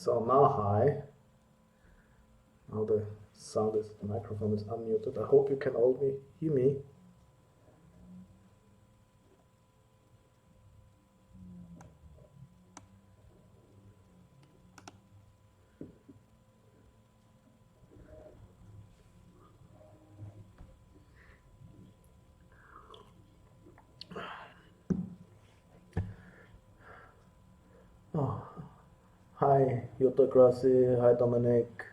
So now hi. Now the sound is, the microphone is unmuted. I hope you can all hear me. Oh, hi, Jutta Grassi. Hi, Dominic.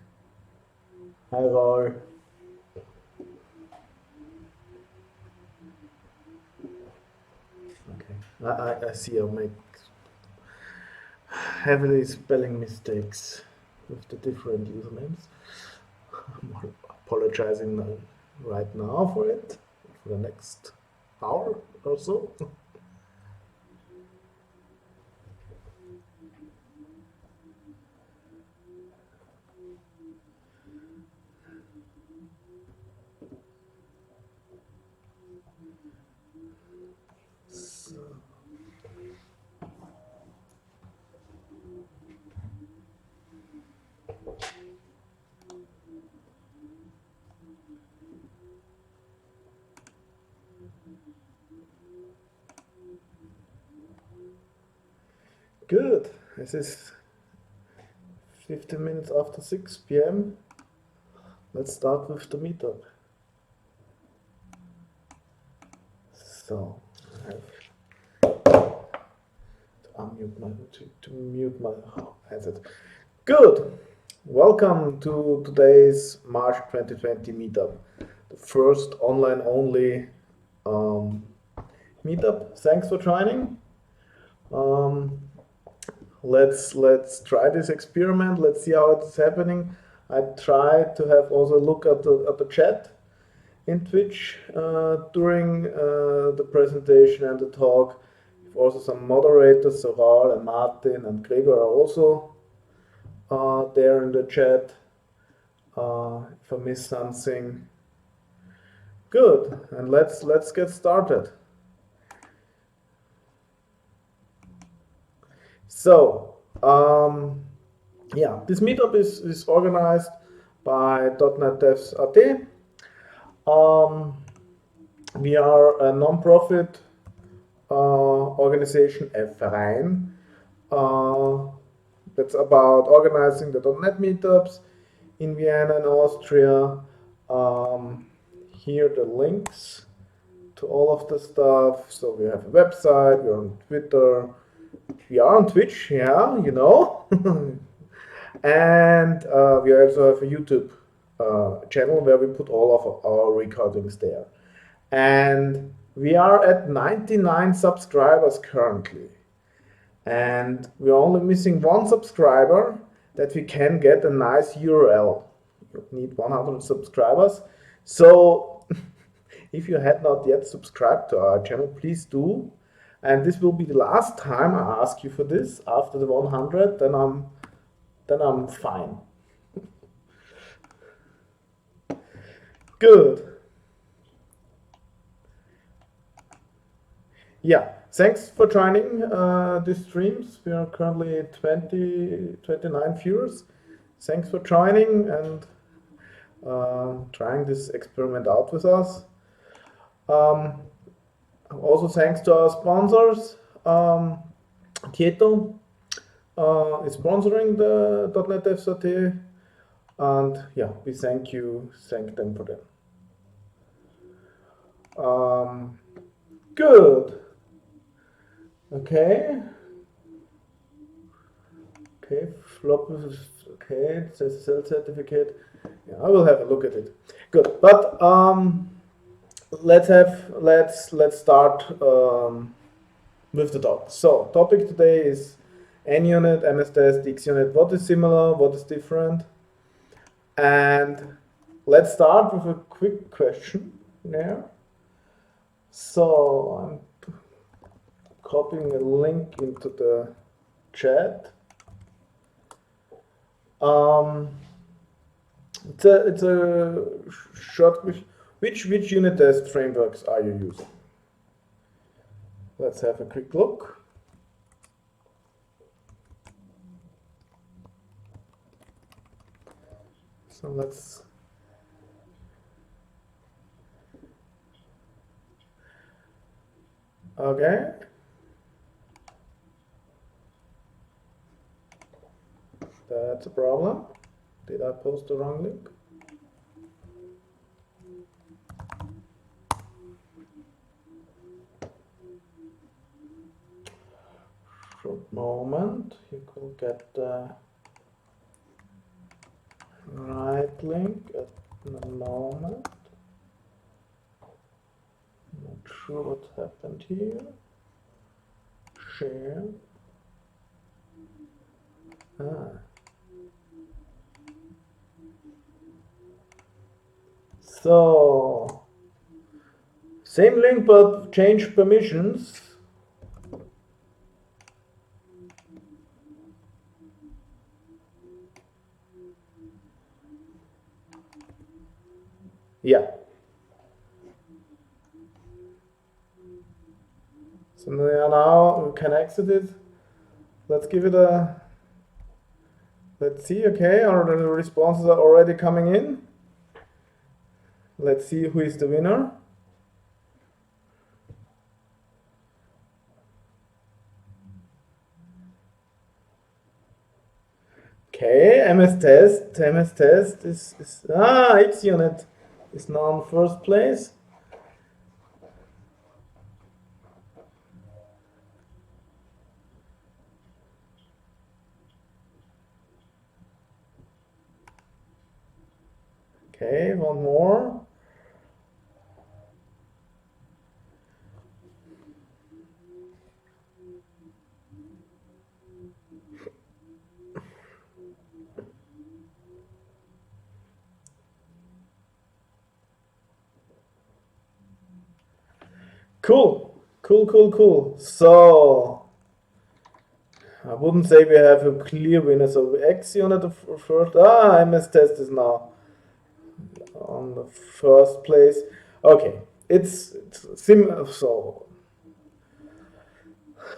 Hi, Raul. Okay, I see I make heavily spelling mistakes with the different usernames. I'm apologizing right now for it, for the next hour or so. Good. This is 15 minutes after 6 p.m. Let's start with the meetup. So I have to unmute to mute my headset. Good. Welcome to today's March 2020 meetup, the first online only meetup. Thanks for joining. Let's try this experiment. Let's see how it's happening. I try to have also a look at the chat in Twitch during the presentation and the talk. Also some moderators, so Raul and Martin and Gregor are also there in the chat. If I miss something, good. And let's get started. So, yeah, this meetup is organized by .NET Devs AT. We are a non-profit organization, a Verein, that's about organizing the .NET meetups in Vienna and Austria. Here are the links to all of the stuff. So we have a website, we're on Twitter, we are on Twitch, yeah, you know. And we also have a YouTube channel where we put all of our recordings there. And we are at 99 subscribers currently. And we're only missing one subscriber that we can get a nice URL. You need 100 subscribers. So if you had not yet subscribed to our channel, please do. And this will be the last time I ask you for this. After the 100, then I'm fine. Good. Yeah, thanks for joining these streams. We are currently 29 viewers. Thanks for joining and trying this experiment out with us. Also thanks to our sponsors. Tieto is sponsoring the .NET Devs AT, and yeah, we thank them for them. Good. Okay, flop is okay. It says cell certificate. Yeah, I will have a look at it. Good, but let's start with the talk. So, topic today is NUnit, MSTest, xUnit. What is similar? What is different? And let's start with a quick question there. So I'm copying a link into the chat. It's a short question. Which unit test frameworks are you using? Let's have a quick look. So let's okay. That's a problem. Did I post the wrong link? Short moment. You could get the right link at the moment. Not sure what happened here. Share. So same link but change permissions. Yeah. So now we can exit it. Let's give it a. Let's see. Okay, are the responses are already coming in? Let's see who is the winner. Okay, MSTest is xUnit is now in first place. Okay, one more. Cool. So I wouldn't say we have a clear winner. So xUnit first. MSTest is now on the first place. Okay, it's similar. So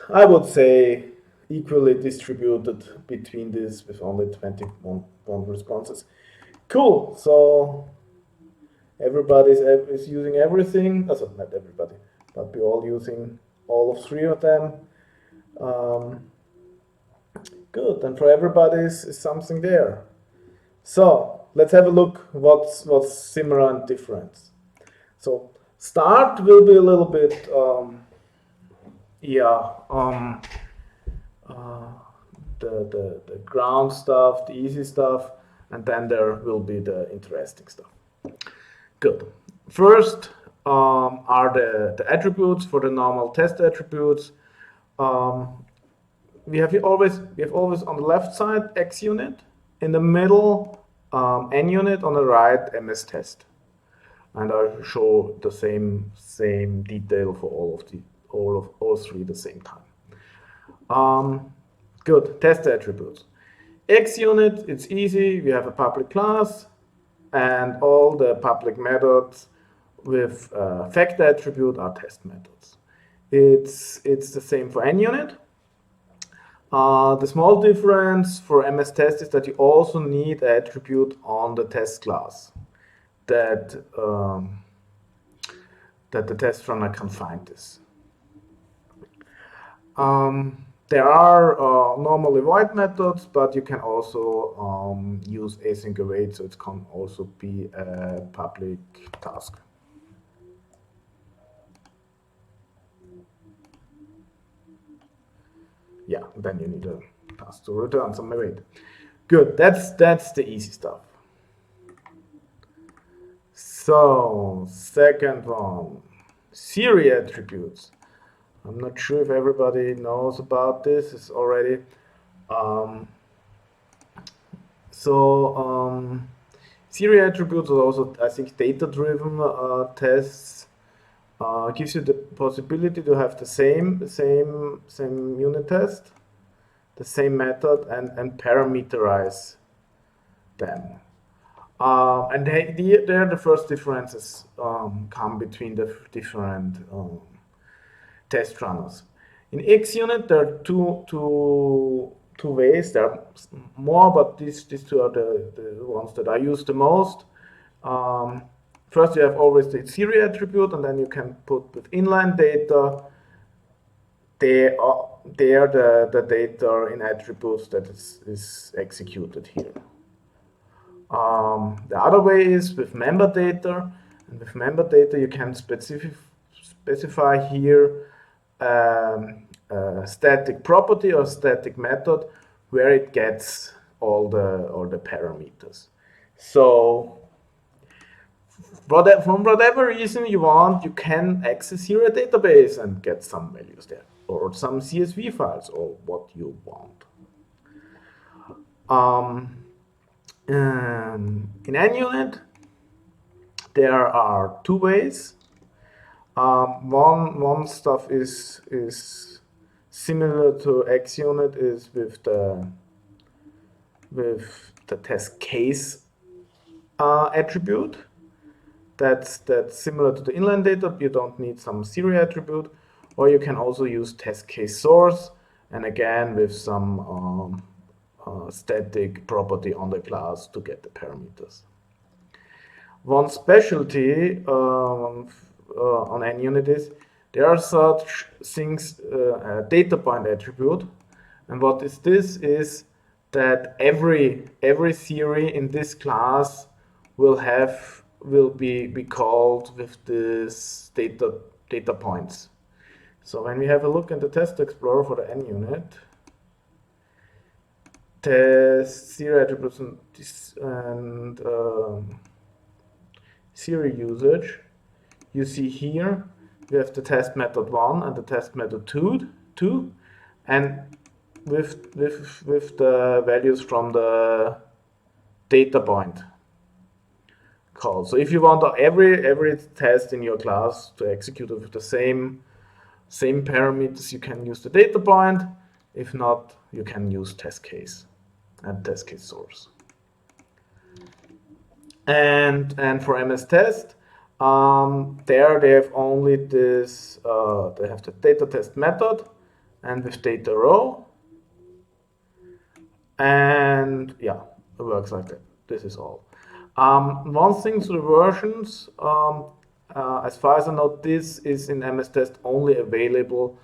I would say equally distributed between these with only 21 responses. Cool. So everybody is using everything. Also, not everybody, but we're all using all of three of them. Good. And for everybody is something there. So let's have a look what's similar and different. So start will be a little bit the ground stuff, the easy stuff, and then there will be the interesting stuff. Good. First are the attributes for the normal test attributes. We have always on the left side xUnit, in the middle NUnit, on the right MSTest, and I'll show the same detail for all three at the same time. Good. Test attributes. xUnit, it's easy. We have a public class, and all the public methods with fact attribute are test methods. It's the same for NUnit. The small difference for MSTest is that you also need an attribute on the test class that the test runner can find this. There are normally void methods, but you can also use async await, so it can also be a public task. Yeah, then you need a task to return some await. Good, that's the easy stuff. So, second one, Siri attributes. I'm not sure if everybody knows about this. It's already. Siri attributes are also, I think, data-driven tests. Gives you the possibility to have the same unit test, the same method, and parameterize them. And there the first differences come between the different test runners. In xUnit, there are two two ways. There are more, but these two are the ones that I use the most. First, you have always the series attribute, and then you can put with inline data. They are the data in attributes that is executed here. The other way is with member data, and with member data you can specify here a static property or static method where it gets all the parameters. So from whatever reason you want, you can access here a database and get some values there, or some CSV files, or what you want. In NUnit, there are two ways. One stuff is similar to xUnit, is with the test case attribute. That's similar to the inline data. You don't need some series attribute, or you can also use test case source, and again with some static property on the class to get the parameters. One specialty on NUnit is there are such things, a data point attribute, and what is this is that every theory in this class will be called with this data points. So when we have a look at the test explorer for the NUnit, test series attributes and series usage, you see here we have the test method 1 and the test method 2, and with the values from the data point call. So if you want every test in your class to execute with the same parameters, you can use the data point. If not, you can use test case and test case source. And for MSTest, there they have only this. They have the data test method, and with data row. And yeah, it works like that. This is all. One thing to the versions, as far as I know, this is in MSTest only available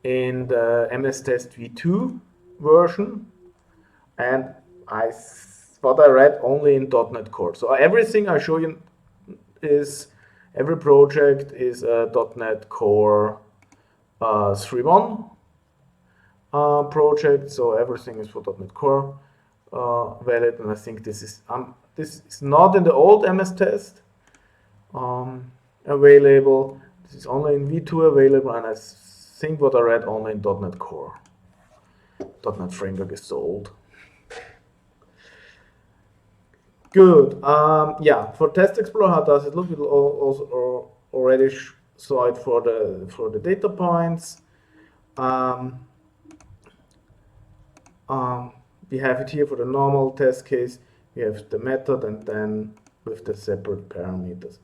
in the MSTest v2 version, and what I read only in .NET Core. So everything I show you is, every project is a .NET Core 3.1 project, so everything is for .NET Core valid, and I think this is not in the old MSTest available. This is only in v2 available, and I think what I read only in .NET Core. .NET Framework is so old. Good. Yeah, for Test Explorer, how does it look? We also already saw it for the data points. We have it here for the normal test case. We have the method, and then with the separate parameters.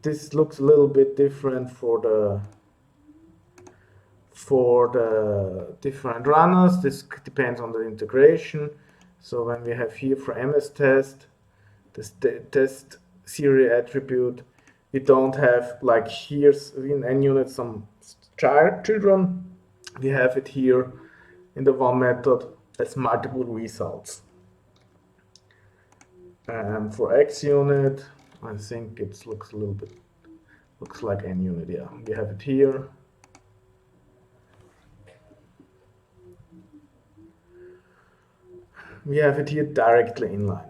This looks a little bit different for the different runners. This depends on the integration. So when we have here for MSTest, this test series attribute, we don't have, like here in NUnit, some children. We have it here in the one method as multiple results. And for xUnit, I think it looks like NUnit. Yeah, we have it here. We have it here directly inline.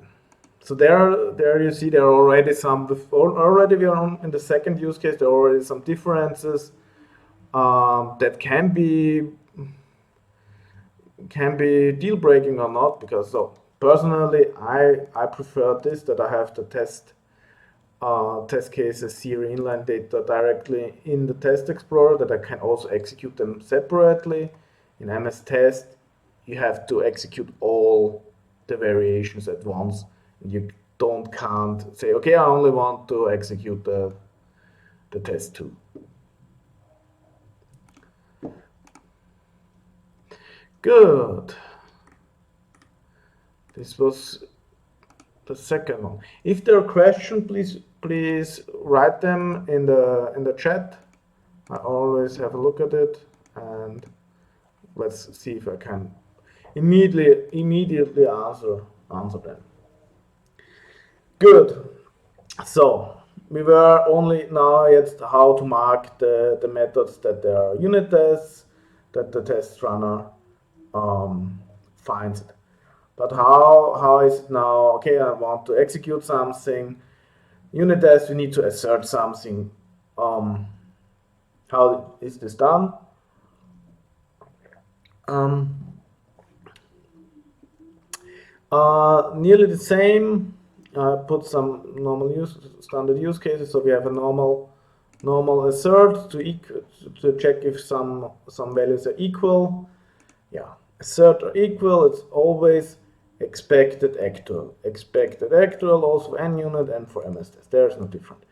So there you see there are already some. Already we are in the second use case. There are already some differences that can be deal breaking or not. Because personally, I prefer this, that I have the test cases series inline data directly in the Test Explorer, that I can also execute them separately. In MSTest, you have to execute all the variations at once. You can't say, okay, I only want to execute the test 2. Good. This was the second one. If there are questions, please write them in the chat. I always have a look at it, and let's see if I can immediately answer them. Good. So we were only now yet how to mark the methods that there are unit tests, that the test runner finds it. But how is it now? Okay, I want to execute something. Unit test, we need to assert something. How is this done? Nearly the same. Put some standard use cases. So we have a normal assert to check if some values are equal. Yeah, assert or equal. It's always expected actual. Expected actual also for NUnit and for MSTest. There's no different.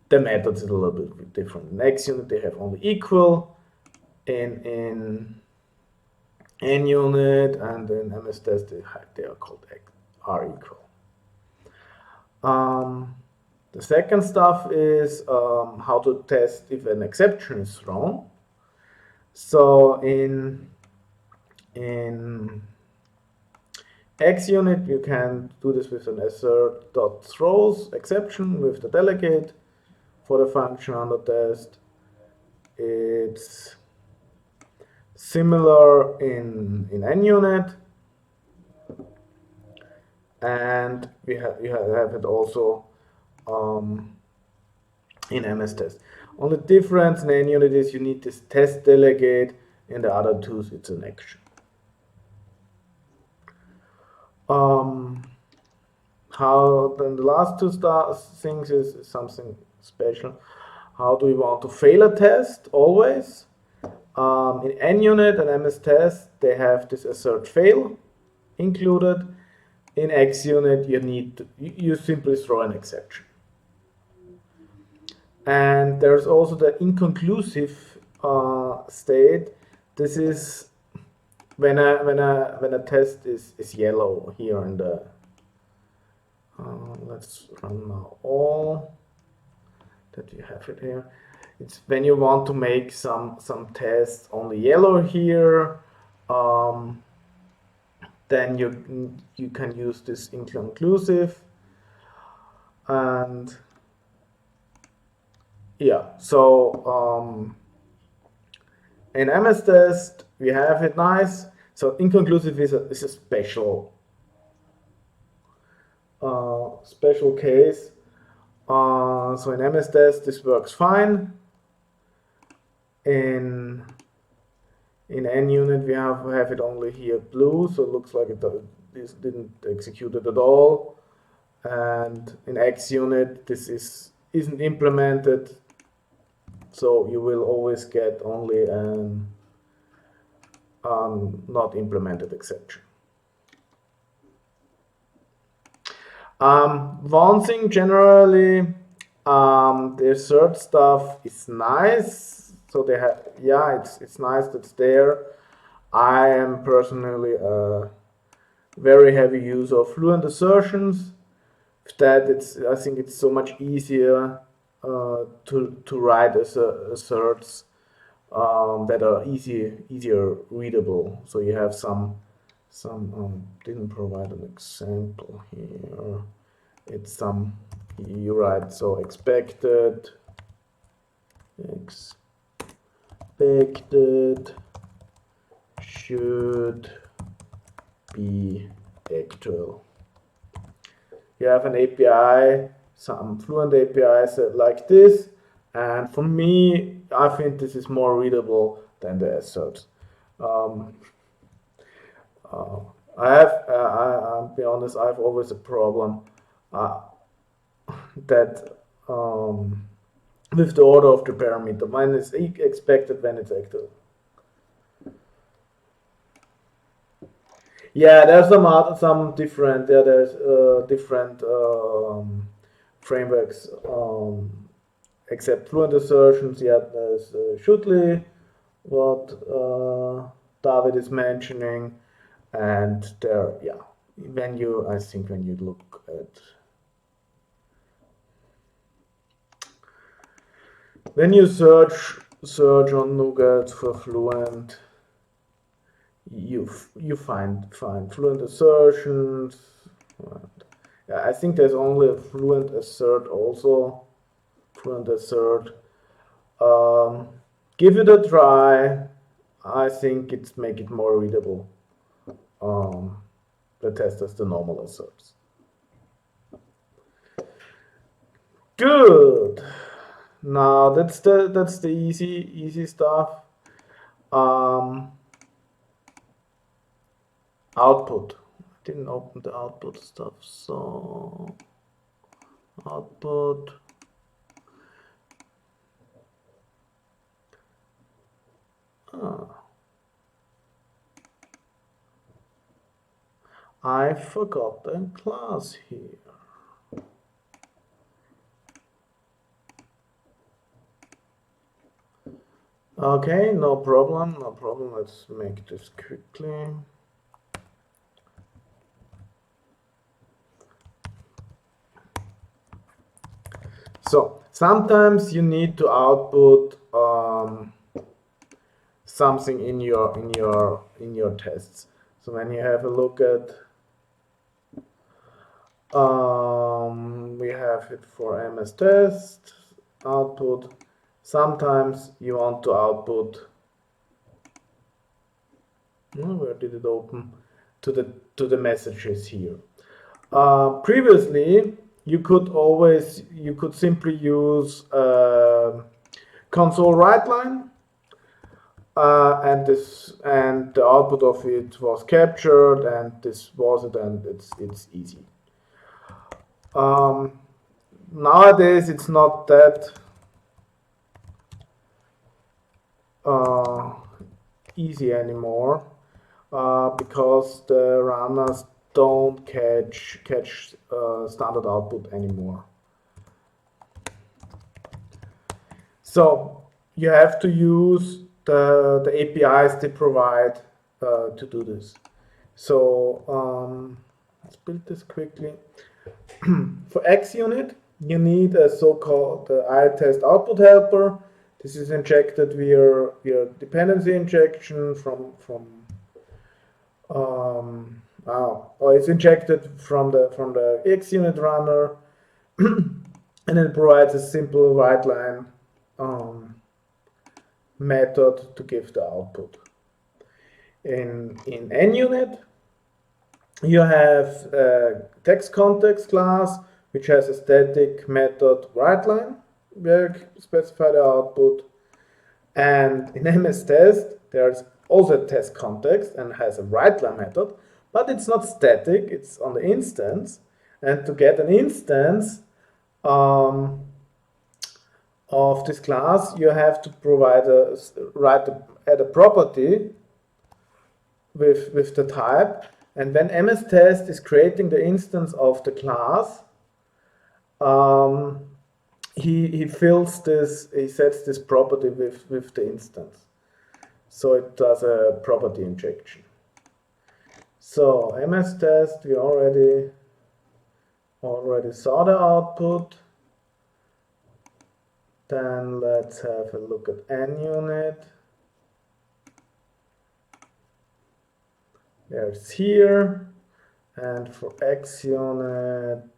The methods is a little bit different. In xUnit they have only equal. In NUnit and in MSTest they are called are equal. The second stuff is how to test if an exception is thrown. So in xUnit you can do this with an assert.throws exception with the delegate for the function under test. It's similar in NUnit, and you have it also in MSTest. Only difference in NUnit is you need this test delegate. In the other two, it's an action. How then the last two things is something special. How do we want to fail a test always? In NUnit and MSTest, they have this assert fail included. In xUnit, you simply throw an exception. And there's also the inconclusive state. This is when a test is yellow here in the. Let's run now all that you have it here. It's when you want to make some tests only yellow here. Then you can use this inconclusive, and yeah. So in MSTest we have it nice. So inconclusive is a special case. So in MSTest this works fine. In NUnit we have it only here blue, so it looks like this didn't execute it at all. And in xUnit this isn't implemented, so you will always get only an not implemented exception. One thing generally, the assert stuff is nice. So they have, it's nice that it's there. I am personally a very heavy user of fluent assertions. With that, I think it's so much easier to write asserts that are easier readable. So you have some didn't provide an example here. It's you write so expected should be actual. You have an API, some Fluent APIs like this, and for me, I think this is more readable than the asserts. I'll be honest, I have always a problem that with the order of the parameter. When it's expected, when it's actual. Yeah, there's some different. Yeah, there's different frameworks except Fluent assertions. Yeah, there's Shootly, what David is mentioning, and there, yeah, when you, I think when you look at, when you search on NuGet for Fluent, you find Fluent assertions. Yeah, I think there's only a Fluent assert also. Fluent assert. Give it a try. I think it's make it more readable. The test as the normal asserts. Good. Now that's the easy stuff. Output. I didn't open the output stuff, so output. I forgot the class here. Okay, no problem. Let's make this quickly. So sometimes you need to output something in your tests. So when you have a look at, we have it for MSTest output. Sometimes you want to output, where did it open? To the messages here. Previously, you could simply use console write line, and the output of it was captured, and this was it, and it's easy. Nowadays, it's not that easy anymore, because the runners don't catch standard output anymore. So you have to use the APIs they provide to do this. So let's build this quickly. For xUnit, you need a so-called iTest output helper. This is injected via dependency injection it's injected from the xUnit runner, and it provides a simple write line method to give the output. In NUnit, you have a text context class which has a static method write line where you specify the output, and in MSTest there's also a test context and has a write line method, but it's not static, it's on the instance, and to get an instance of this class you have to add a property with the type, and when MSTest is creating the instance of the class, he fills this, he sets this property with the instance. So it does a property injection. So MSTest, we already saw the output. Then let's have a look at NUnit. There's here, and for xUnit,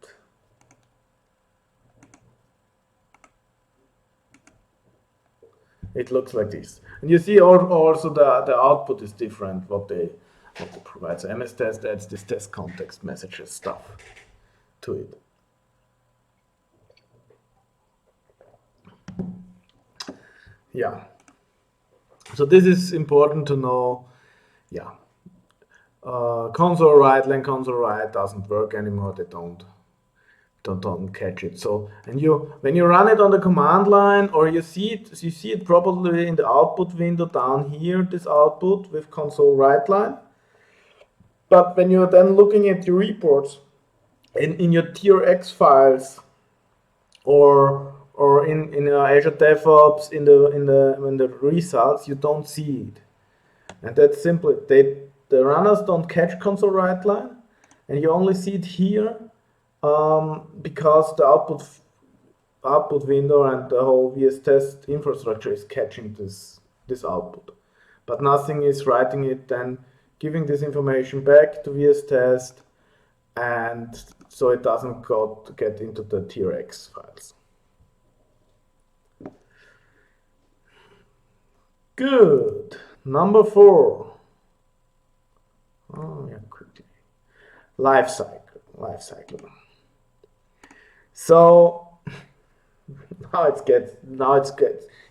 it looks like this. And you see also the output is different, what they provide. So MSTest adds this test context messages stuff to it. Yeah. So this is important to know. Yeah. Console write, len console write doesn't work anymore. They don't catch it. So, and when you run it on the command line, or you see it probably in the output window down here, this output with console write line. But when you're then looking at your reports in your TRX files, or in Azure DevOps in the results, you don't see it, and that's simply the runners don't catch console write line, and you only see it here because the output window and the whole VSTest infrastructure is catching this output, but nothing is writing it then giving this information back to VSTest, and so it doesn't get into the TRX files. Good. Number 4. Oh yeah, quickly. Lifecycle. So now it gets.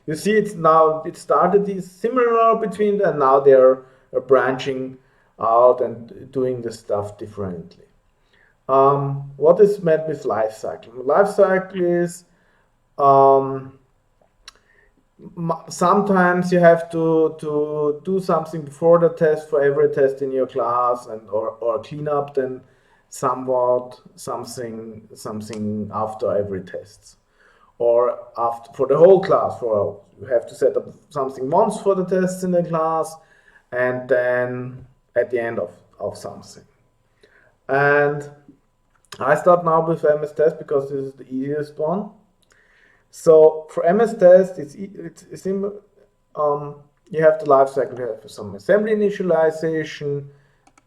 You see, it started is similar between them, and now they're branching out and doing the stuff differently. What is meant with lifecycle? Lifecycle is sometimes you have to do something before the test for every test in your class, and or clean up then somewhat something after every test, or after for the whole class. For you have to set up something once for the tests in the class, and then at the end of something. And I start now with MSTest because this is the easiest one. So for MSTest, it's simple. You have the lifecycle. You have some assembly initialization,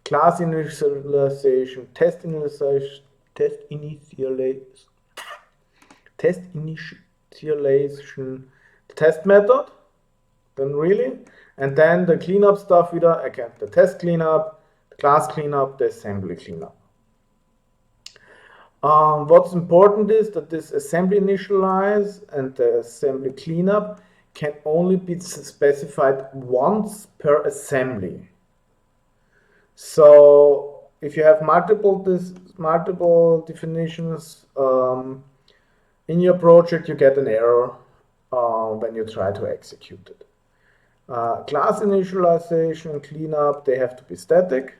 class initialization, test initialization, test method, then really, and then the cleanup stuff wieder, again, the test cleanup, the class cleanup, the assembly cleanup. What's important is that this assembly initialize and the assembly cleanup can only be specified once per assembly. So if you have multiple definitions in your project, you get an error when you try to execute it. Class initialization and cleanup, they have to be static,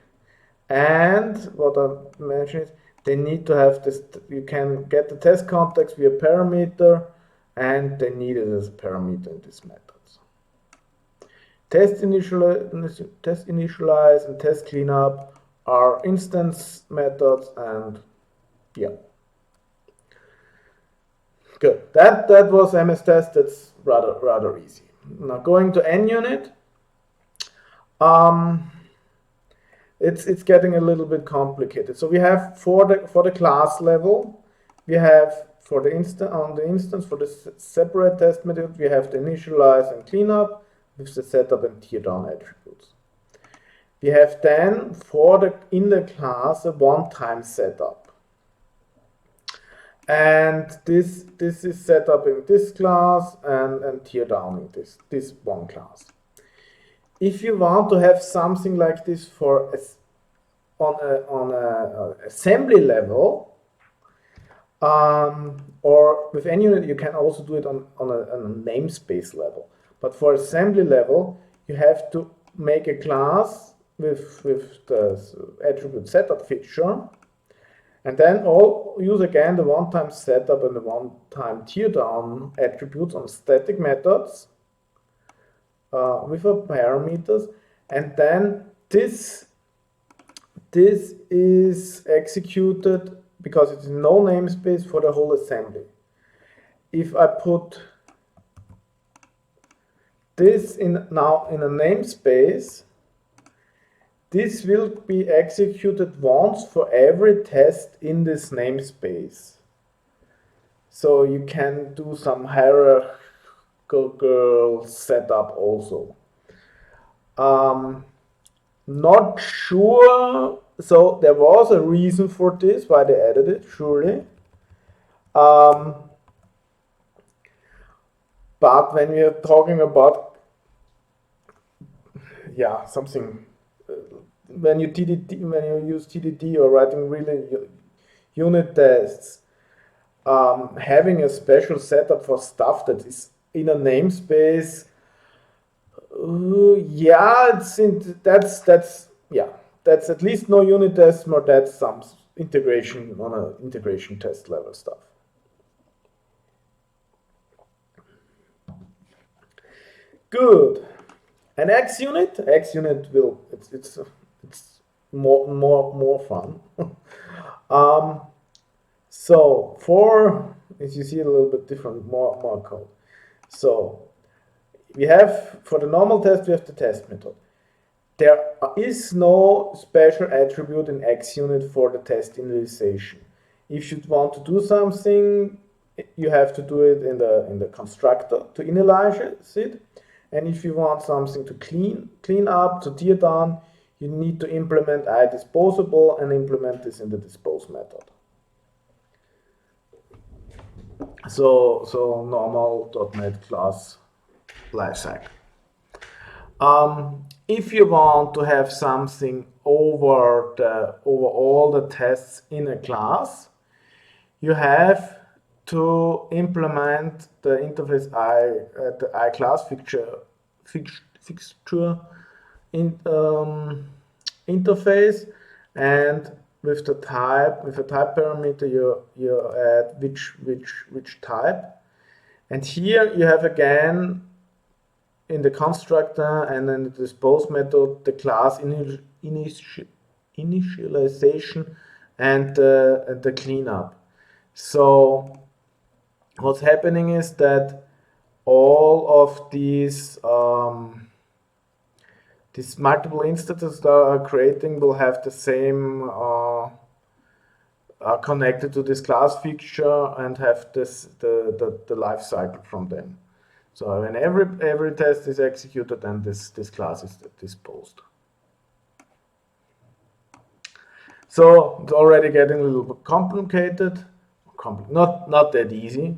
and what I mentioned is they need to have this. You can get the test context via parameter, and they need it as a parameter in these methods. Test initialize and test cleanup are instance methods, and yeah. Good. That was MSTest. That's rather easy. Now going to NUnit. It's getting a little bit complicated. So we have for the class level, we have for the instance for the separate test method, we have the initialize and cleanup with the setup and tear down attributes. We have then in the class a one-time setup, and this is set up in this class and tear down in this one class. If you want to have something like this for on a assembly level, or with NUnit, you can also do it on a namespace level. But for assembly level, you have to make a class with the attribute setup feature, and then use again the one-time setup and the one-time tear down attributes on static methods with a parameters, and then this is executed because it's no namespace for the whole assembly. If I put this now in a namespace, this will be executed once for every test in this namespace. So you can do some hierarchical setup also. Not sure. So there was a reason for this, why they added it, surely. But when we are talking about, yeah, something, when you use TDD or writing really unit tests, having a special setup for stuff that is in a namespace, yeah, that's at least no unit test, or that's some integration on an integration test level stuff. Good. And xUnit will it's more fun. So as you see, a little bit different, more code. So we have, for the normal test, we have the test method. There is no special attribute in xUnit for the test initialization. If you want to do something, you have to do it in the constructor to initialize it. And if you want something to clean up, to tear down, you need to implement iDisposable and implement this in the dispose method. So normal .NET class lifecycle. If you want to have something over all the tests in a class, you have to implement the interface the iClass fixture interface, and with a type parameter you add which type, and here you have again in the constructor and then the dispose method the class initialization and the cleanup. So what's happening is that all of these multiple instances that are creating will have the same connected to this class fixture and have the life cycle from them. So when every test is executed, then this class is disposed. So it's already getting a little bit complicated, not that easy.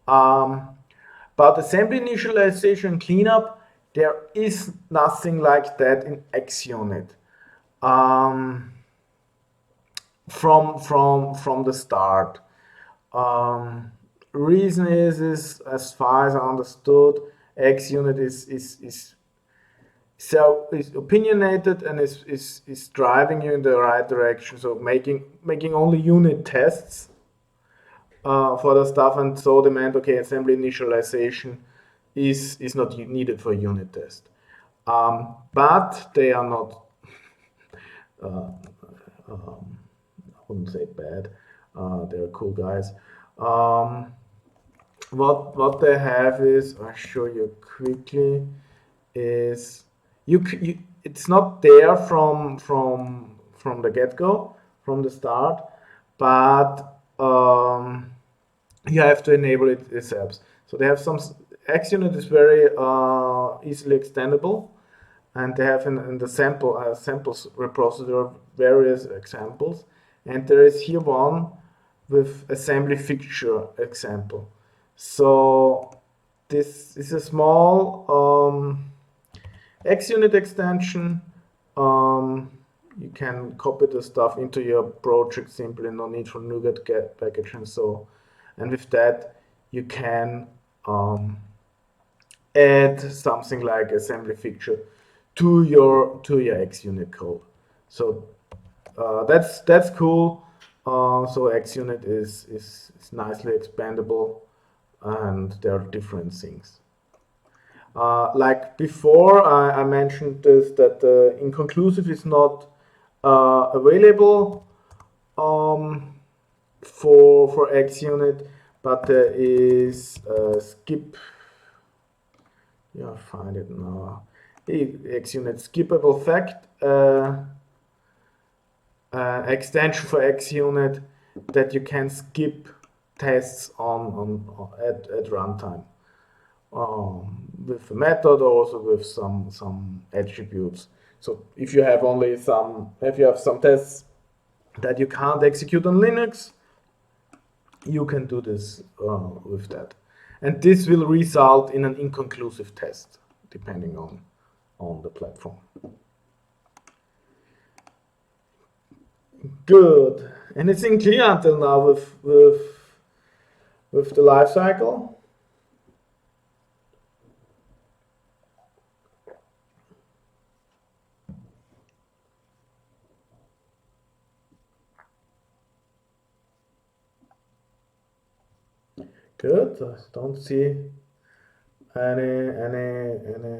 But assembly initialization and cleanup, there is nothing like that in xUnit. From the start. Reason is as far as I understood, xUnit is opinionated and is driving you in the right direction. So making only unit tests for the stuff, and so they meant, okay, assembly initialization is not needed for unit test. But they are not, I wouldn't say bad, they're cool guys. What they have is, I'll show you quickly, is it's not there from the get-go, from the start, but you have to enable it yourselves. So they have some, xUnit is very easily extendable, and they have in the samples repository various examples, and there is here one with assembly fixture example. So this is a small xUnit extension. You can copy the stuff into your project simply, no need for NuGet get package and so. And with that, you can add something like assembly fixture to your xUnit code. So that's cool. So xUnit is nicely expandable, and there are different things. Like before, I mentioned this, that inconclusive is not available for xUnit, but there is skip. Yeah, I find it now. xUnit skippable fact extension for xUnit that you can skip tests at runtime. With a method, or also with some attributes. So if you have some tests that you can't execute on Linux, you can do this with that. And this will result in an inconclusive test, depending on the platform. Good. Anything clear until now with the life cycle? Good. I don't see any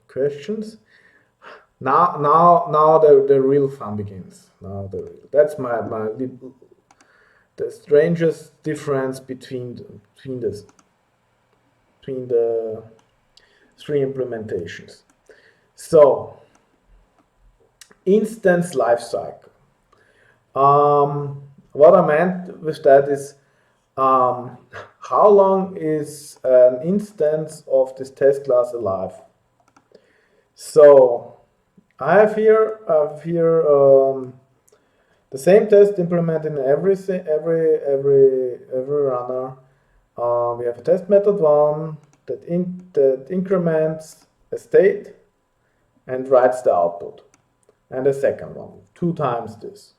questions. Now the real fun begins. That's the strangest difference between the three implementations. So, instance lifecycle. What I meant with that is how long is an instance of this test class alive? So I have here the same test implemented in every runner. We have a test method 1 that increments a state and writes the output, and a second one 2 times this.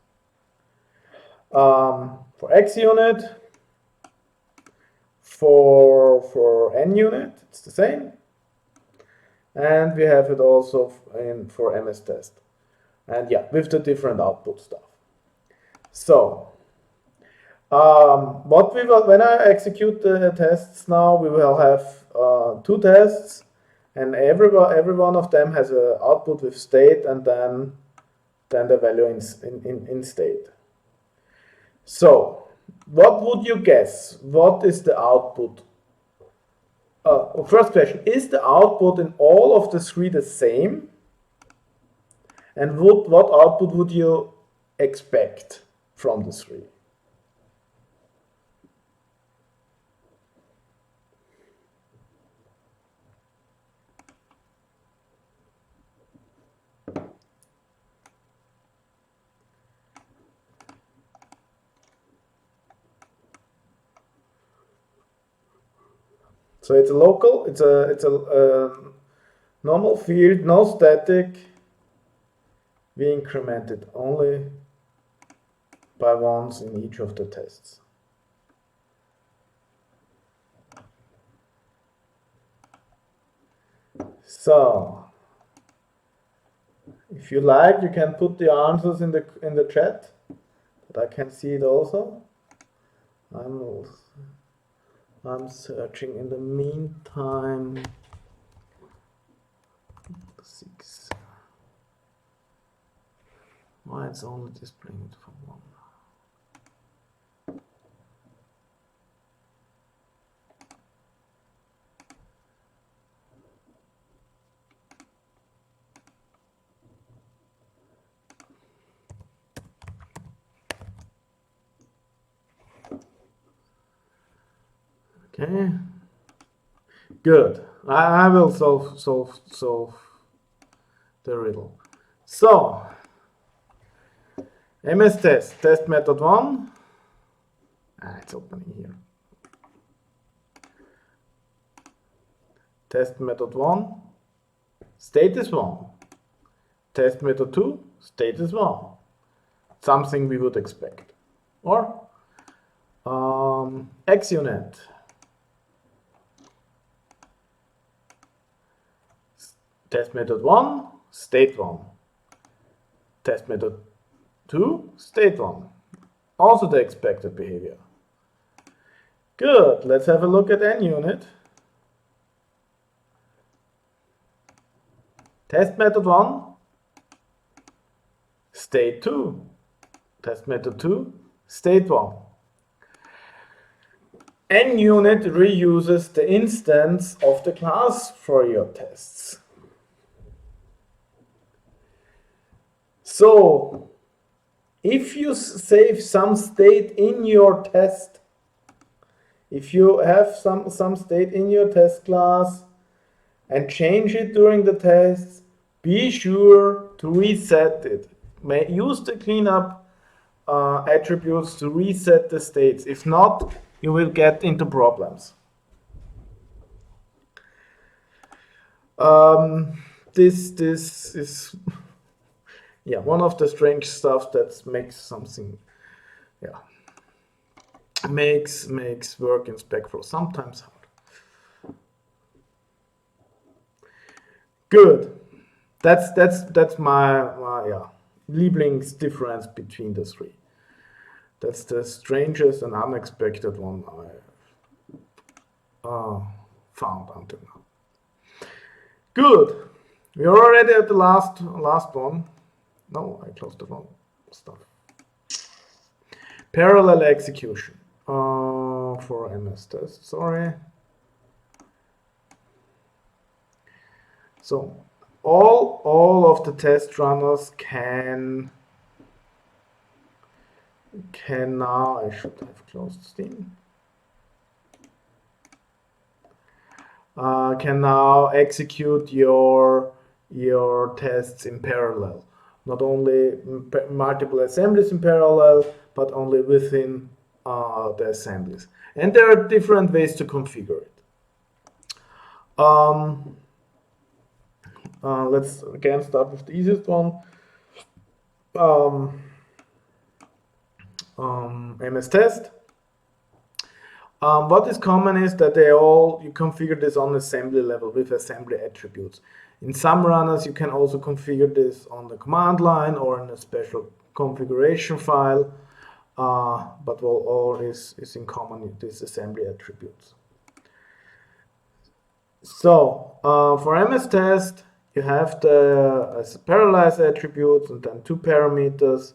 For xUnit, for NUnit, it's the same. And we have it also for MSTest. And yeah, with the different output stuff. So, when I execute the tests now, we will have 2 tests, and every one of them has an output with state and then the value in state. So, what would you guess? What is the output? First question, is the output in all of the 3 the same? And what output would you expect from the 3? So it's a local, it's a normal field, no static. We increment it only by ones in each of the tests. So, if you like, you can put the answers in the chat, but I can see it also. I'm searching in the meantime. 6. Why it's only displaying it for 1? Okay, good. I will solve the riddle. So, MSTest, test method 1. It's opening here. Test method 1, state is 1. Test method 2, state is 1. Something we would expect. Or xUnit. Test method 1, state 1. Test method 2, state 1. Also the expected behavior. Good, let's have a look at NUnit. Test method 1, state 2. Test method 2, state 1. NUnit reuses the instance of the class for your tests. So, if you save some state in your test, if you have some state in your test class and change it during the tests, be sure to reset it. Use the cleanup attributes to reset the states. If not, you will get into problems. This is one of the strange stuff that makes something, makes work in SpecFlow sometimes hard. Good. That's my Lieblings difference between the 3. That's the strangest and unexpected one I found until now. Good. We're already at the last one. No, I closed the wrong stuff. Parallel execution for MSTest. Sorry. So all of the test runners can now, I should have closed Steam, can now execute your tests in parallel. Not only multiple assemblies in parallel, but only within the assemblies. And there are different ways to configure it. Let's again start with the easiest one. MSTest. What is common is that you configure this on assembly level with assembly attributes. In some runners, you can also configure this on the command line or in a special configuration file, but all is in common with these assembly attributes. So for MSTest, you have the parallelize attributes and then two parameters.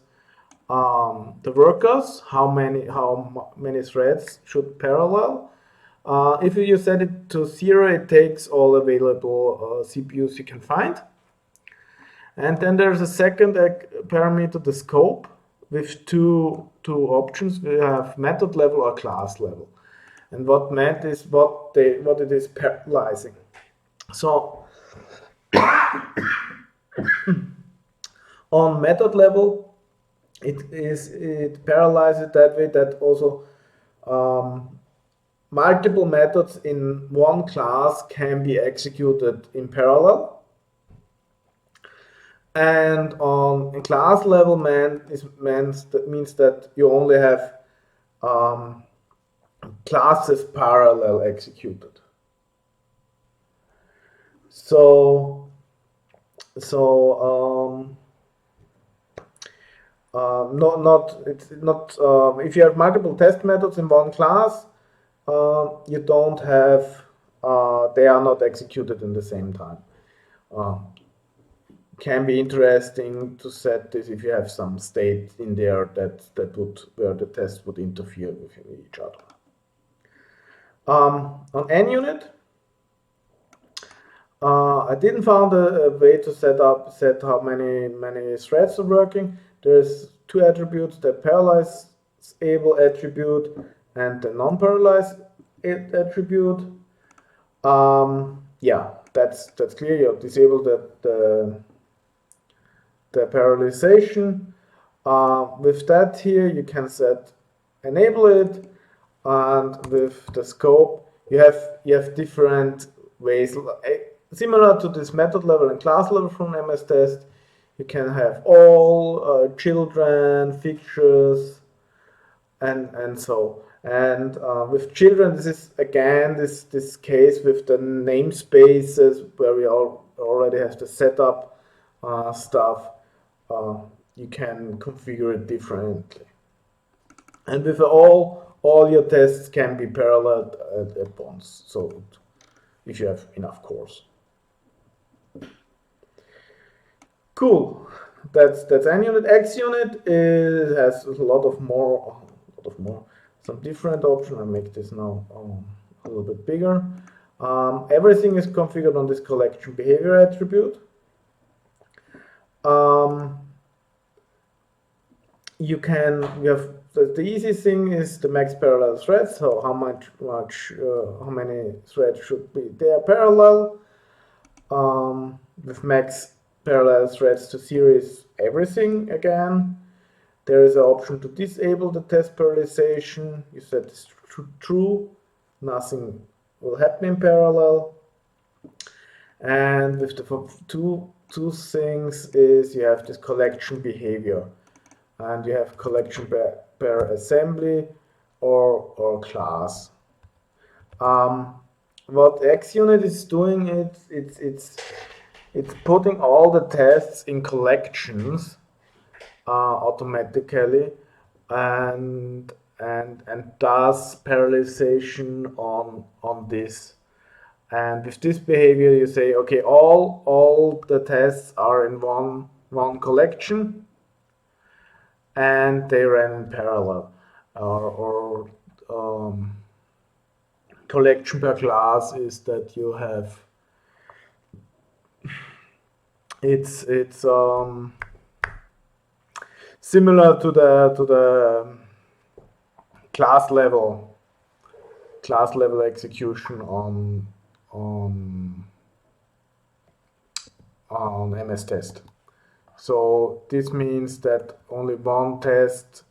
The workers, how many threads should parallel. If you set it to 0, it takes all available CPUs you can find. And then there's a second parameter, the scope, with two options. We have method level or class level. And what meant is what it is parallelizing. So on method level, it parallelizes that way that also multiple methods in one class can be executed in parallel. And on class level means that you only have classes parallel executed. If you have multiple test methods in one class, you don't have, they are not executed in the same time. Can be interesting to set this if you have some state in there where the test would interfere with each other. On NUnit, I didn't find a way to set how many threads are working. There's two attributes: the parallelizable attribute and the non-parallelized attribute. Yeah, that's clear. You disable the parallelization. With that here, you can set enable it, and with the scope, you have different ways. Similar to this method level and class level from MSTest, you can have all, children, fixtures, and so. And with children, this is again this case with the namespaces where we already have the setup stuff. You can configure it differently. And with all your tests can be paralleled at once. So if you have enough cores. Cool. That's NUnit. xUnit has a lot of more, some different options. I'll make this now a little bit bigger. Everything is configured on this collection behavior attribute. The easy thing is the max parallel threads. So how many threads should be there parallel. With max parallel threads to series everything again. There is an option to disable the test parallelization. You set this to true, nothing will happen in parallel. And with the two things is you have this collection behavior, and you have collection per assembly or class. What xUnit is doing, it's putting all the tests in collections automatically, and does parallelization on this. And with this behavior, you say, okay, all the tests are in one collection, and they ran in parallel. Or collection per class is that you have it's similar to the class level execution on MSTest. So this means that only one test,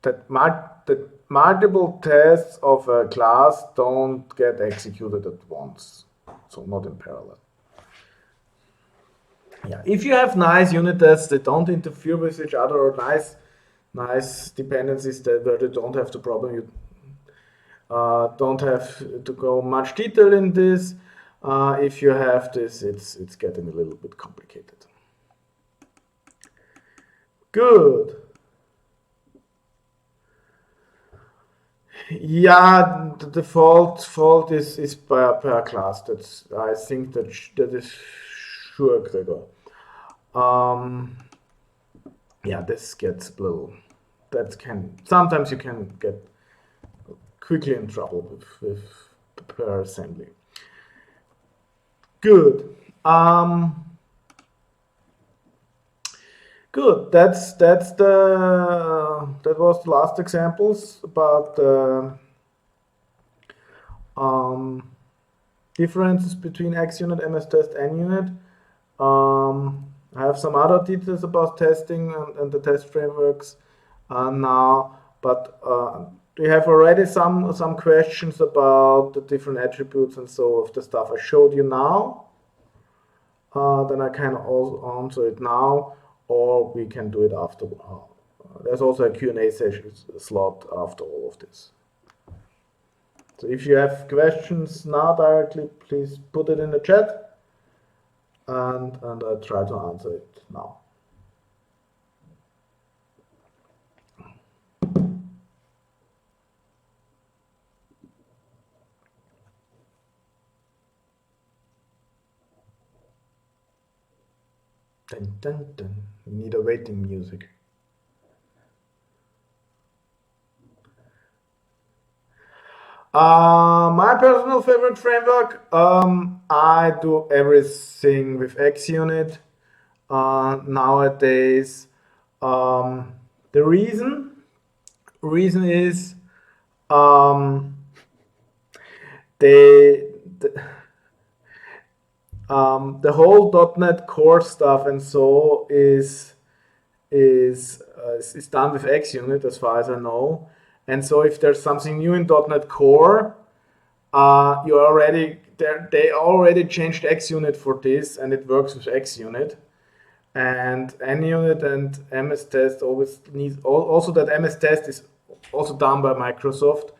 that multiple tests of a class don't get executed at once, so not in parallel. Yeah, if you have nice unit tests that don't interfere with each other, or nice dependencies where they don't have the problem, you don't have to go much detail in this. If you have this, it's getting a little bit complicated. Good. Yeah, the default is per class. I think that is sure, Gregor. Yeah, this gets a little. Sometimes you can get quickly in trouble with per assembly. Good. Good. That was the last examples about differences between xUnit, MSTest, NUnit. I have some other details about testing and the test frameworks now, but we have already some questions about the different attributes and so of the stuff I showed you now. Then I can also answer it now, or we can do it after. There's also a Q&A session slot after all of this. So if you have questions now directly, please put it in the chat, and I'll try to answer it now. Dun, dun, dun. We need a waiting music. My personal favorite framework, I do everything with xUnit nowadays. The reason is the whole .NET Core stuff and so is done with xUnit as far as I know. And so if there's something new in .NET Core, they already changed xUnit for this, and it works with xUnit. And NUnit and MSTest always needs, also that MSTest is also done by Microsoft.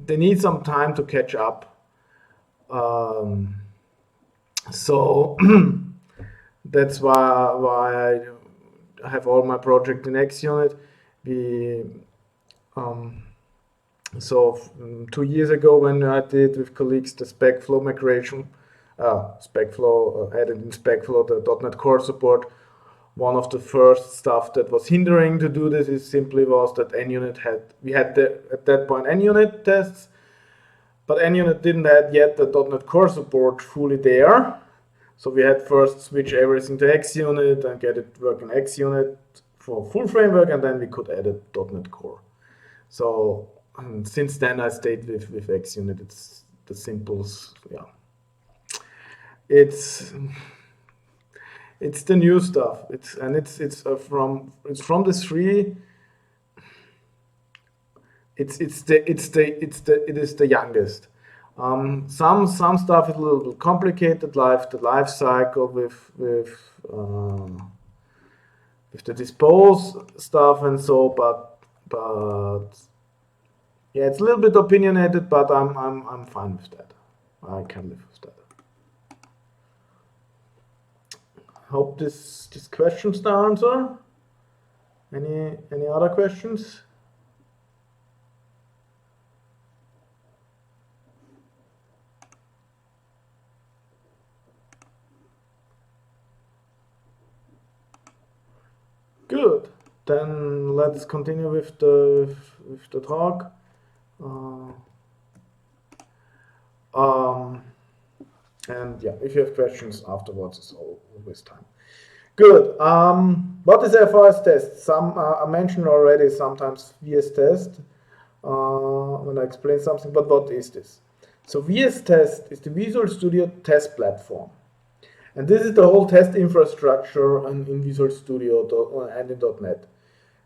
They need some time to catch up. So that's why I have all my project in xUnit. So 2 years ago, when I did with colleagues the SpecFlow migration, SpecFlow added in SpecFlow the .NET Core support, one of the first stuff that was hindering to do this was that NUnit had at that point NUnit tests, but NUnit didn't have yet the .NET Core support fully there. So we had first switch everything to xUnit and get it working xUnit for full framework, and then we could add a .NET Core. So since then I stayed with xUnit. It's the simples, yeah. It's the new stuff. It is the youngest. Some stuff is a little bit complicated, like the Lifecycle with the dispose stuff and so, but yeah, it's a little bit opinionated, but I'm fine with that. I can live with that. Hope this questions the answer. Any other questions? Good. Then let's continue with the talk. And yeah, if you have questions afterwards, it's always time. Good. What is FRS test? I mentioned already sometimes VS test when I explain something, but what is this? So VS test is the Visual Studio test platform. And this is the whole test infrastructure in Visual Studio and in .NET.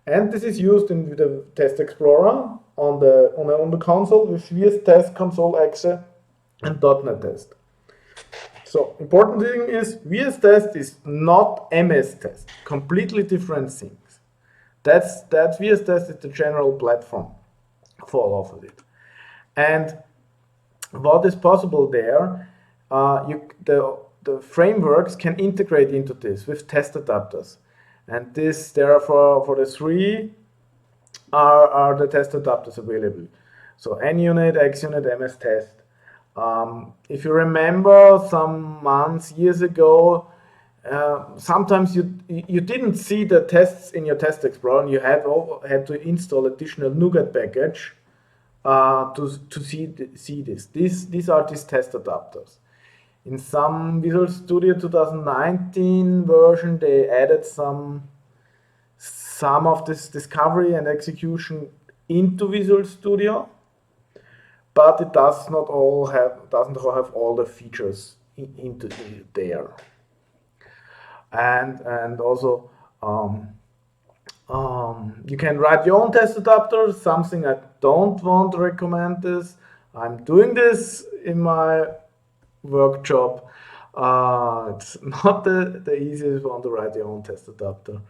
And this is used in the Test Explorer on the console with VS Test, Console Exe, and .NET Test. So important thing is VS Test is not MS Test. Completely different things. That VS Test is the general platform for all of it. And what is possible there? The frameworks can integrate into this with test adapters. And this, therefore, for the three are the test adapters available. So NUnit, xUnit, MSTest. If you remember some months, years ago, sometimes you didn't see the tests in your test explorer, and you had to install additional NuGet package to see this. These are these test adapters. In some Visual Studio 2019 version, they added some of this discovery and execution into Visual Studio, but it doesn't have all the features into there. And also you can write your own test adapter. Something I don't want to recommend this. I'm doing this in my workshop. It's not the easiest one to write your own test adapter.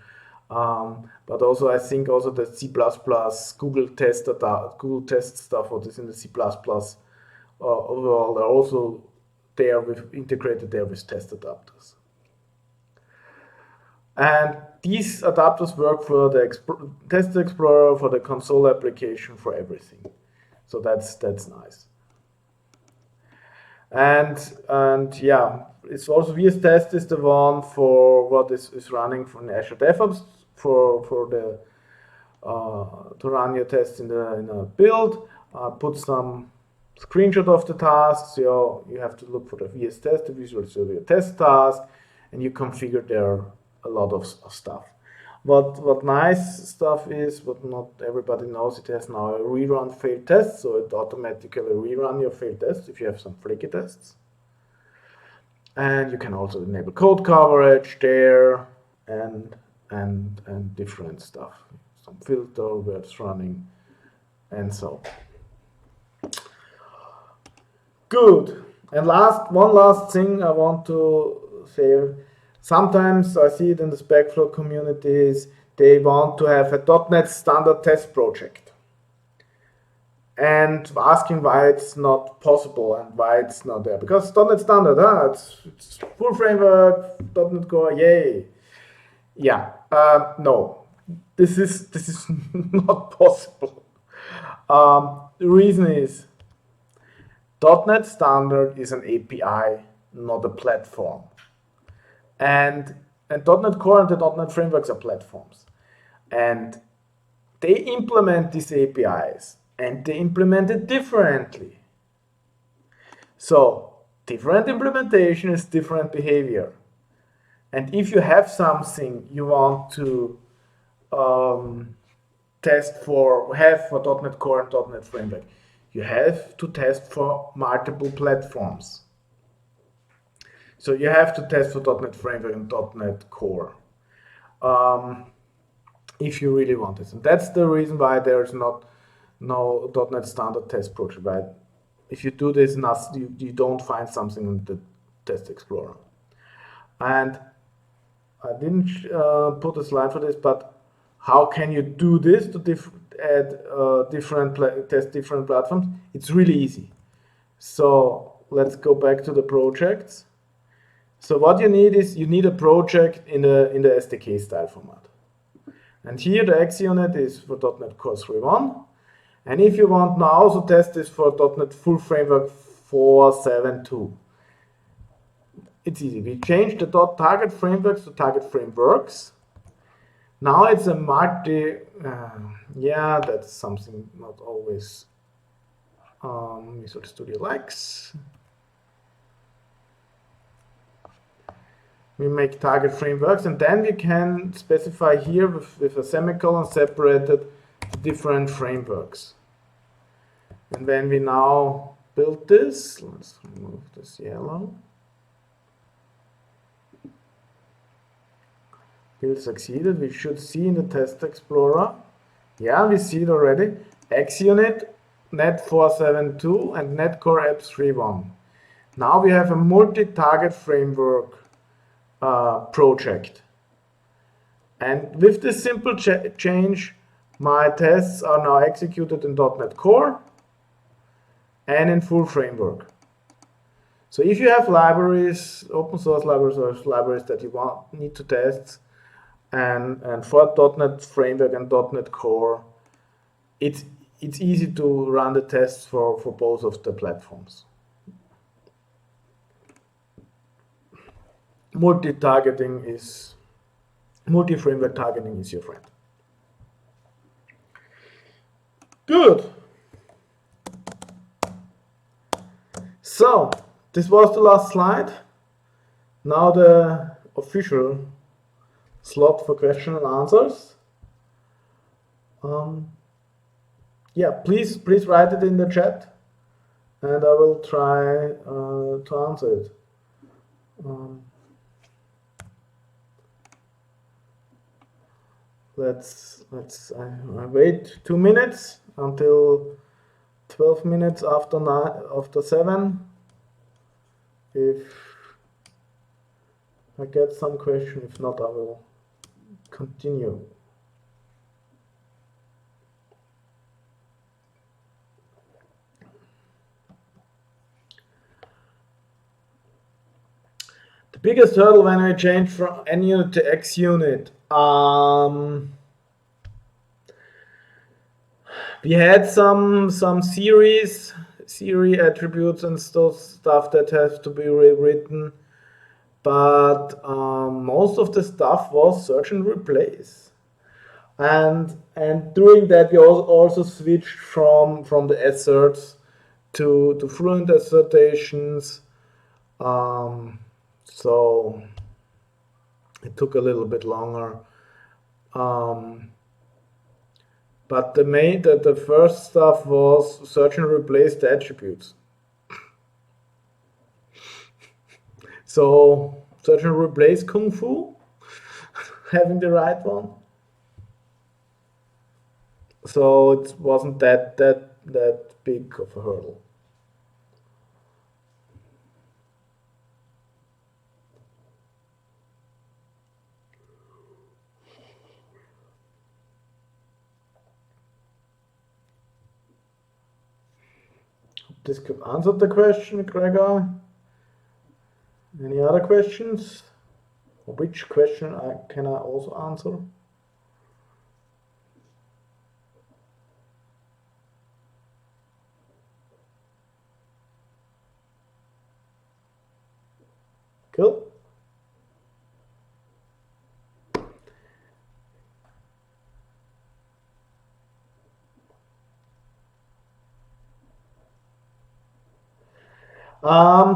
But also I think also the C++ Google test stuff, what is in the C++ overall, they're also there integrated there with test adapters. And these adapters work for the Test Explorer, for the console application, for everything. So that's nice. And yeah, it's also VS Test is the one for what is running from Azure DevOps for the to run your tests in a build. Put some screenshot of the tasks. So you have to look for the VS Test, the Visual Studio test task, and you configure there a lot of stuff. What nice stuff is, what not everybody knows, it has now a rerun failed test, so it automatically rerun your failed tests if you have some flaky tests. And you can also enable code coverage there and different stuff, some filter where it's running, and so. Good. And one last thing I want to say. Sometimes I see it in the SpecFlow communities, they want to have a .NET standard test project. And asking why it's not possible and why it's not there. Because .NET standard, it's full framework, .NET Core, yay. Yeah, no, this is not possible. The reason is .NET standard is an API, not a platform. And .NET Core and the .NET frameworks are platforms. And they implement these APIs, and they implement it differently. So, different implementation is different behavior. And if you have something you want to test for .NET Core and .NET framework, you have to test for multiple platforms. So you have to test for .NET Framework and .NET Core if you really want it. And that's the reason why there's no .NET Standard test project. Right? If you do this, you don't find something in the Test Explorer. And I didn't put a slide for this, but how can you do this to test different platforms? It's really easy. So let's go back to the projects. So what you need is a project in the SDK style format. And here the xUnit is for .NET Core 3.1. And if you want now also test this for .NET Full Framework 4.7.2. It's easy. We change the target frameworks to target frameworks. Now it's a multi, yeah, that's something not always Visual Studio likes. We make target frameworks, and then we can specify here with a semicolon separated different frameworks. And when we now build this, let's remove this yellow. Build succeeded. We should see in the test explorer. Yeah, we see it already. xUnit, NET 4.7.2, and NET Core Apps 3.1. Now we have a multi-target framework project. And with this simple change, my tests are now executed in .NET Core and in full framework. So if you have libraries, open source libraries or libraries that you need to test, and for .NET Framework and .NET Core, it's easy to run the tests for both of the platforms. Multi-framework targeting is your friend. Good. So this was the last slide. Now the official slot for question and answers. Yeah, please write it in the chat, and I will try to answer it. Let's wait 2 minutes until 12 minutes after 7. If I get some question, if not, I will continue. The biggest hurdle when I change from NUnit to xUnit. We had some series attributes and stuff that has to be rewritten, but most of the stuff was search and replace. And during that, we also switched from the asserts to fluent assertions. So it took a little bit longer. But the first stuff was search and replace the attributes. So search and replace Kung Fu, having the right one. So it wasn't that big of a hurdle. This could answer the question, Gregor. Any other questions? Which question can I also answer? Cool.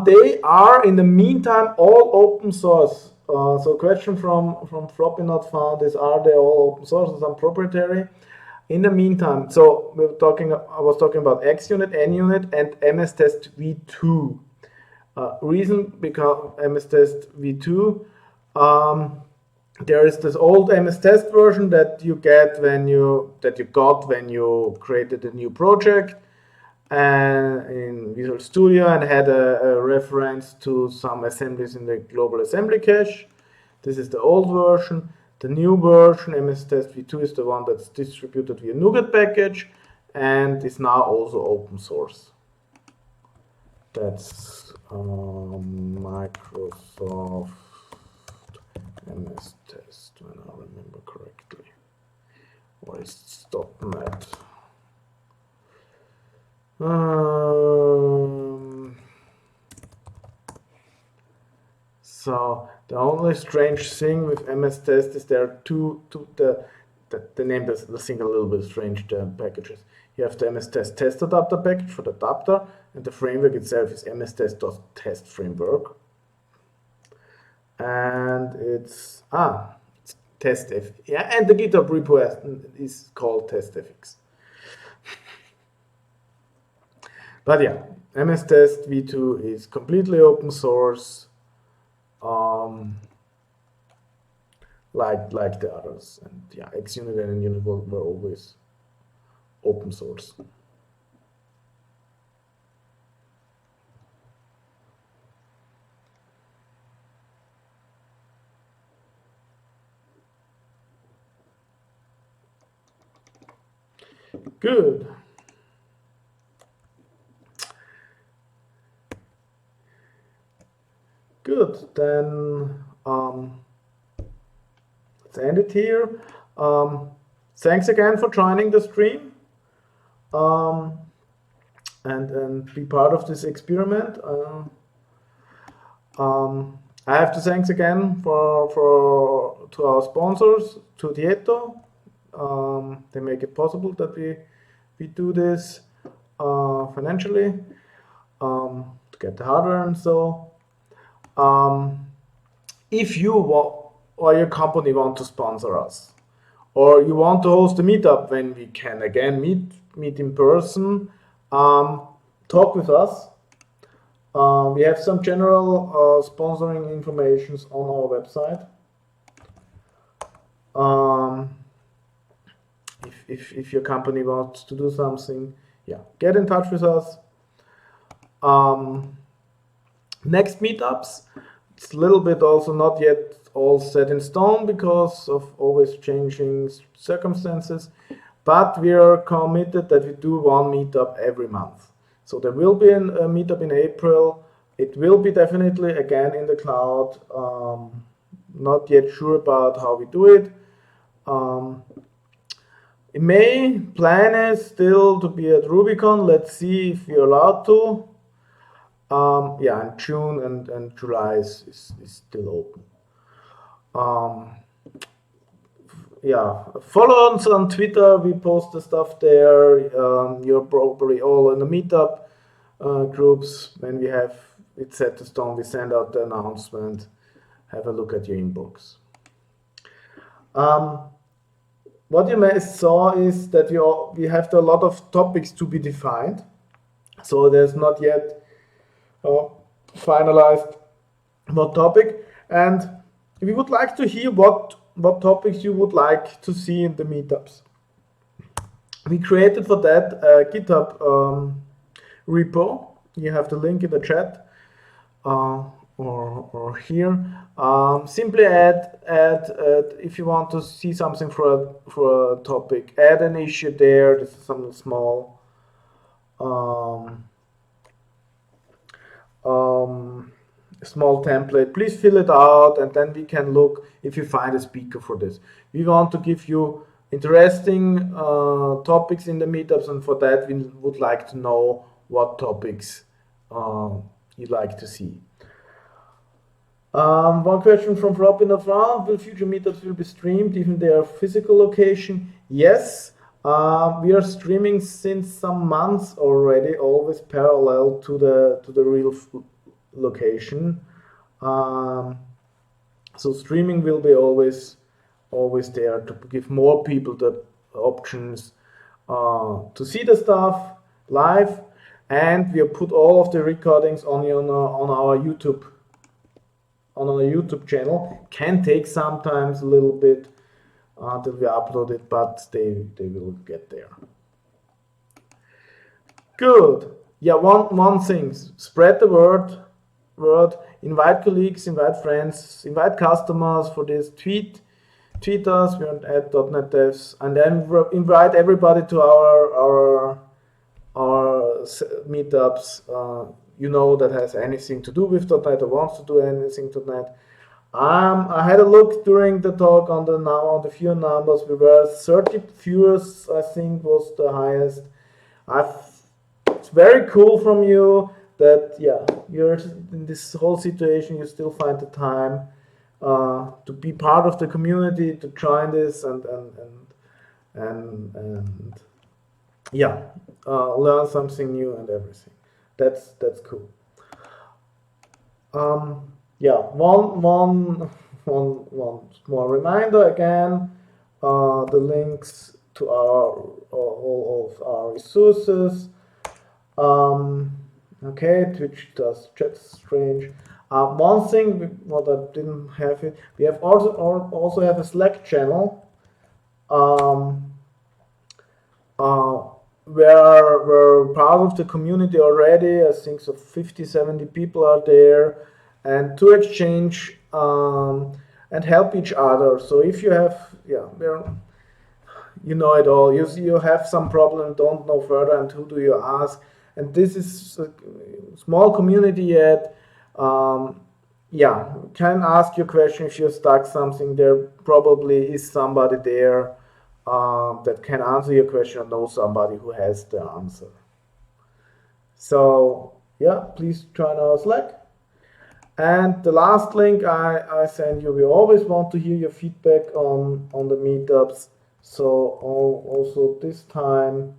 They are in the meantime all open source. So question from Floppy Not Found is, are they all open source or some proprietary? In the meantime, so I was talking about xUnit, NUnit, and MSTest v2. Reason because MSTest v2, there is this old MSTest version that you got when you created a new project in Visual Studio and had a reference to some assemblies in the global assembly cache. This is the old version. The new version, MSTest v2, is the one that's distributed via NuGet package and is now also open source. That's Microsoft MSTest, when I remember correctly. Or is it .NET? So The only strange thing with MSTest is there are the name does seem a little bit strange, the packages. You have the MSTest test adapter package for the adapter, and the framework itself is mstest.test framework. And it's TestF. Yeah, and the GitHub repo is called TestFX. But yeah, MSTest v2 is completely open source, like the others. And yeah, xUnit and NUnit were always open source. Good. Good. Then let's end it here. Thanks again for joining the stream and be part of this experiment. I have to thanks again to our sponsors, to Tieto. They make it possible that we do this financially to get the hardware and so. If you or your company want to sponsor us, or you want to host a meetup when we can again meet in person, talk with us. We have some general sponsoring information on our website. If your company wants to do something, yeah, get in touch with us. Next meetups, it's a little bit also not yet all set in stone because of always changing circumstances, but we are committed that we do one meetup every month. So there will be a meetup in April. It will be definitely again in the cloud. Not yet sure about how we do it. In May, plan is still to be at Rubicon. Let's see if we're allowed to. Yeah, and June and July is still open. Yeah, follow us on Twitter. We post the stuff there. You're probably all in the meetup groups. When we have it set to stone, we send out the announcement. Have a look at your inbox. What you may saw is that we have a lot of topics to be defined. So there's not yet finalized what topic, and we would like to hear what topics you would like to see in the meetups. We created for that a GitHub repo. You have the link in the chat or here. Simply add if you want to see something for a topic, add an issue there. This is something small. Small template, please fill it out, and then we can look if you find a speaker for this. We want to give you interesting topics in the meetups, and for that we would like to know what topics you'd like to see. One question from Rob in the front: will future meetups will be streamed even their physical location? Yes, we are streaming since some months already, always parallel to the real location. So streaming will be always there to give more people the options to see the stuff live, and we have put all of the recordings on our YouTube channel. Can take sometimes a little bit until we upload it, but they will get there. Good. Yeah, one thing, spread the word, invite colleagues, invite friends, invite customers for this, tweet us, we're at .NET Devs, and then invite everybody to our meetups, that has anything to do with .NET or wants to do anything to .NET. I had a look during the talk on the viewer numbers. We were 30 viewers, I think was the highest. It's very cool from you that you're in this whole situation, you still find the time to be part of the community, to join this and yeah, learn something new and everything. That's cool. Yeah, one small reminder again. The links to all of our resources. Okay, Twitch does chat strange. One thing what I didn't have it, we have also have a Slack channel. We're part of the community already. I think so 50-70 people are there, and to exchange and help each other. So if you have, you know it all. You have some problem, don't know further, and who do you ask? And this is a small community yet. Can ask your question if you're stuck something. There probably is somebody there that can answer your question, or know somebody who has the answer. So yeah, please join our Slack. And the last link I send you, we always want to hear your feedback on the meetups. So also this time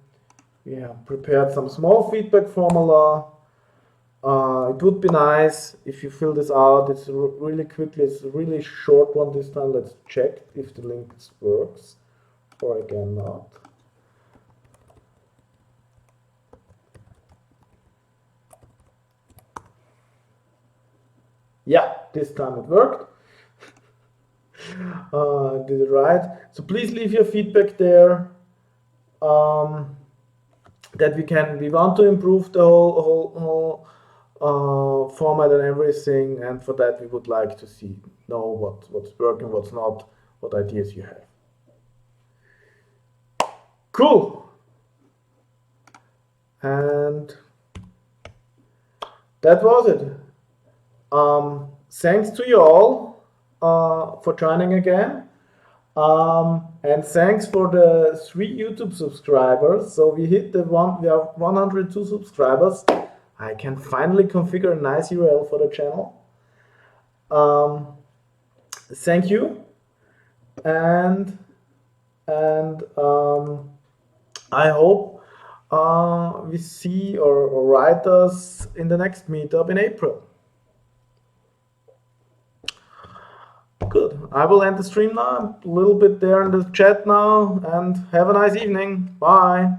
we have prepared some small feedback formula. It would be nice if you fill this out. It's really quickly. It's a really short one this time. Let's check if the link works, or again not. Yeah, this time it worked. Did it right. So please leave your feedback there. That we want to improve the whole format and everything, and for that we would like to know what's working, what's not, what ideas you have. Cool. And that was it. Thanks to you all for joining again. And thanks for the 3 YouTube subscribers. So we hit we have 102 subscribers. I can finally configure a nice URL for the channel. Thank you. And I hope we see or write us in the next meetup in April. Good. I will end the stream now. I'm a little bit there in the chat now, and have a nice evening. Bye.